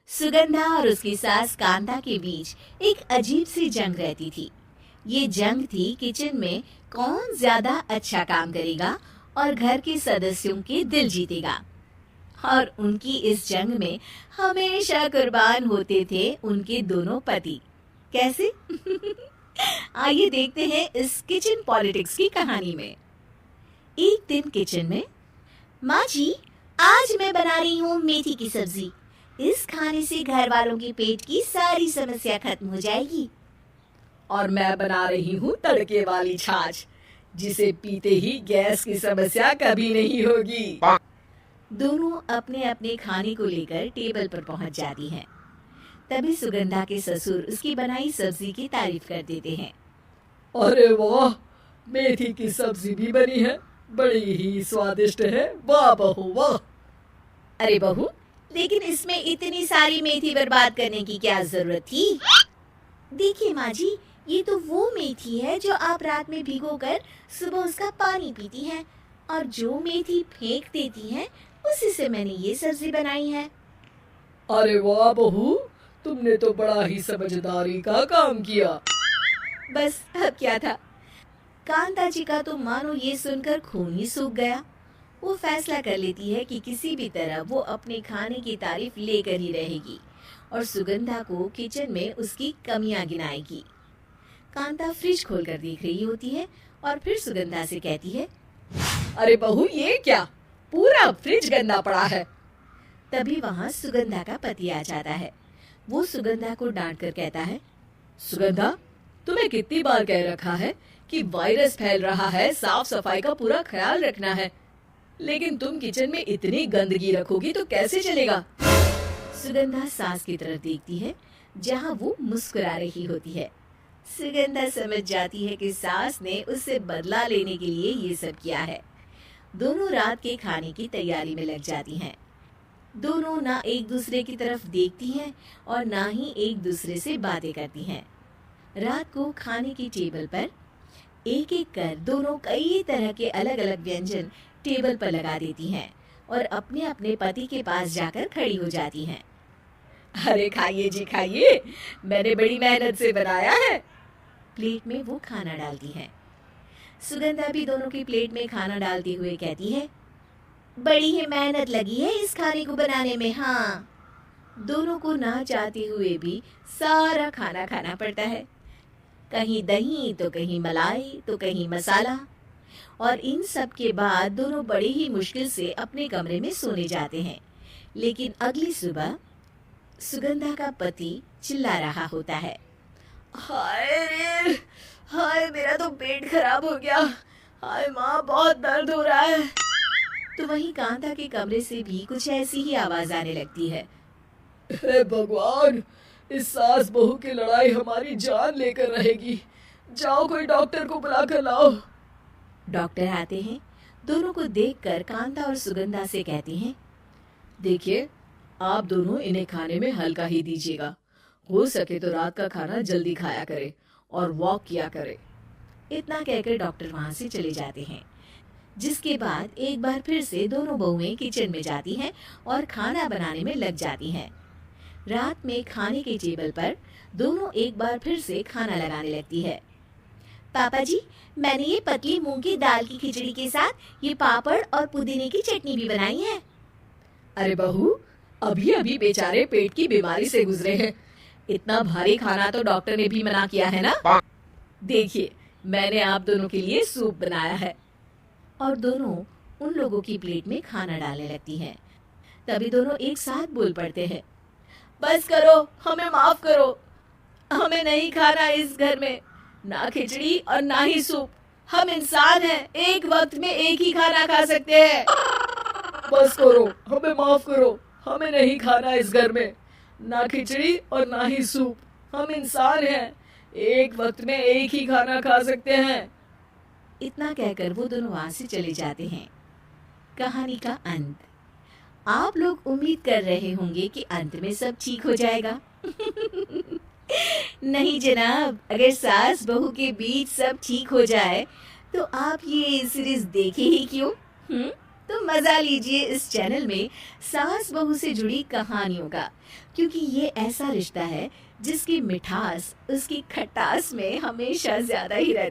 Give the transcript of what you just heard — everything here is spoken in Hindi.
सुगंधा और उसकी सास कांता के बीच एक अजीब सी जंग रहती थी। ये जंग थी किचन में कौन ज्यादा अच्छा काम करेगा और घर के सदस्यों के दिल जीतेगा। और उनकी इस जंग में हमेशा कुर्बान होते थे उनके दोनों पति। कैसे? आइए देखते हैं इस किचन पॉलिटिक्स की कहानी में। एक दिन किचन में, माँ जी, आज मैं बना रही हूँ मेथी की सब्जी। इस खाने से घर वालों के पेट की सारी समस्या खत्म हो जाएगी। और मैं बना रही हूँ तड़के वाली छाछ, जिसे पीते ही गैस की समस्या कभी नहीं होगी। दोनों अपने अपने खाने को लेकर टेबल पर पहुंच जाती हैं। तभी सुगंधा के ससुर उसकी बनाई सब्जी की तारीफ कर देते हैं। अरे वाह, मेथी की सब्जी भी बनी है, बड़ी ही स्वादिष्ट है। वाह बहू वाह। अरे बहू, लेकिन इसमें इतनी सारी मेथी बर्बाद करने की क्या जरूरत थी? देखिए माँ जी, ये तो वो मेथी है जो आप रात में भिगोकर सुबह उसका पानी पीती हैं, और जो मेथी फेंक देती हैं उसी से मैंने ये सब्जी बनाई है। अरे वाह बहू, तुमने तो बड़ा ही समझदारी का काम किया। बस अब क्या था। कांता जी का तो मानो ये सुनकर खून ही सूख गया। वो फैसला कर लेती है कि किसी भी तरह वो अपने खाने की तारीफ लेकर ही रहेगी और सुगंधा को किचन में उसकी कमियां गिनाएगी। कांता फ्रिज खोलकर देख रही होती है और फिर सुगंधा से कहती है, अरे बहू, ये क्या, पूरा फ्रिज गंदा पड़ा है। तभी वहाँ सुगंधा का पति आ जाता है। वो सुगंधा को डांट कर कहता है, सुगंधा, तुम्हें कितनी बार कह रखा है कि वायरस फैल रहा है, साफ सफाई का पूरा ख्याल रखना है, लेकिन तुम किचन में इतनी गंदगी रखोगी तो कैसे चलेगा। सुगंधा सास की तरफ देखती है जहाँ वो मुस्कुरा रही होती है। सुगंधा समझ जाती है कि सास ने उससे बदला लेने के लिए ये सब किया है। दोनों रात के खाने की तैयारी में लग जाती हैं। दोनों ना एक दूसरे की तरफ देखती हैं और ना ही एक दूसरे से बातें करती हैं। रात को खाने की टेबल पर एक एक कर दोनों कई तरह के अलग अलग व्यंजन टेबल पर लगा देती हैं और अपने अपने पति के पास जाकर खड़ी हो जाती हैं। अरे खाइए जी खाइए, मैंने बड़ी मेहनत से बनाया है। प्लेट में वो खाना डालती हैं। सुगंधा भी दोनों की प्लेट में खाना डालते हुए कहती है, बड़ी ही मेहनत लगी है इस खाने को बनाने में। हाँ, दोनों को ना चाहते हुए भी सारा खाना खाना पड़ता है। कहीं दही तो कहीं मलाई तो कहीं मसाला। और इन सब के बाद दोनों बड़ी ही मुश्किल से अपने कमरे में सोने जाते हैं। लेकिन अगली सुबह सुगंधा का पति चिल्ला रहा होता है, हाय रे, हाय मेरा तो पेट खराब हो गया। हाय माँ, बहुत दर्द हो रहा है। तो वहीं कांता के कमरे से भी कुछ ऐसी ही आवाज आने लगती है। हे भगवान, इस सास बहू की लड़ाई हमारी जान लेकर रहेगी। जाओ, कोई डॉक्टर को बुला कर लाओ। डॉक्टर आते हैं। दोनों को देखकर कांता और सुगंधा से कहते हैं, देखिए, आप दोनों इन्हें खाने में हल्का ही दीजिएगा। हो सके तो रात का खाना जल्दी खाया करे और वॉक किया करे। इतना कहकर डॉक्टर वहां से चले जाते हैं। जिसके बाद एक बार फिर से दोनों बहुएं किचन में जाती हैं और खाना बनाने में लग जाती हैं। रात में खाने के टेबल पर दोनों एक बार फिर से खाना लगाने लगती है। पापा जी, मैंने ये पतली मूंग की दाल की खिचड़ी के साथ ये पापड़ और पुदीने की चटनी भी बनाई है। अरे बहू, अभी अभी बेचारे पेट की बीमारी से गुजरे हैं। इतना भारी खाना तो डॉक्टर ने भी मना किया है ना। देखिए, मैंने आप दोनों के लिए सूप बनाया है। और दोनों उन लोगों की प्लेट में खाना डालने लगती हैं। तभी दोनों एक साथ बोल पड़ते हैं, बस करो, हमें माफ करो। हमें नहीं खाना इस घर में, ना खिचड़ी और ना ही सूप। हम इंसान हैं, एक वक्त में एक ही खाना खा सकते हैं। बस करो, हमें माफ करो। हमें नहीं खाना इस घर में, ना खिचड़ी और ना ही सूप। हम इंसान हैं, एक वक्त में एक ही खाना खा सकते हैं। इतना कहकर वो दोनों वहां से चले जाते हैं। कहानी का अंत। आप लोग उम्मीद कर रहे होंगे कि अंत में सब ठीक हो जाएगा। नहीं जनाब, अगर सास बहू के बीच सब ठीक हो जाए तो आप ये सीरीज देखे ही क्यों? तो मज़ा लीजिए इस चैनल में सास बहू से जुड़ी कहानियों का, क्योंकि ये ऐसा रिश्ता है जिसकी मिठास उसकी खटास में हमेशा ज़्यादा ही रहती है।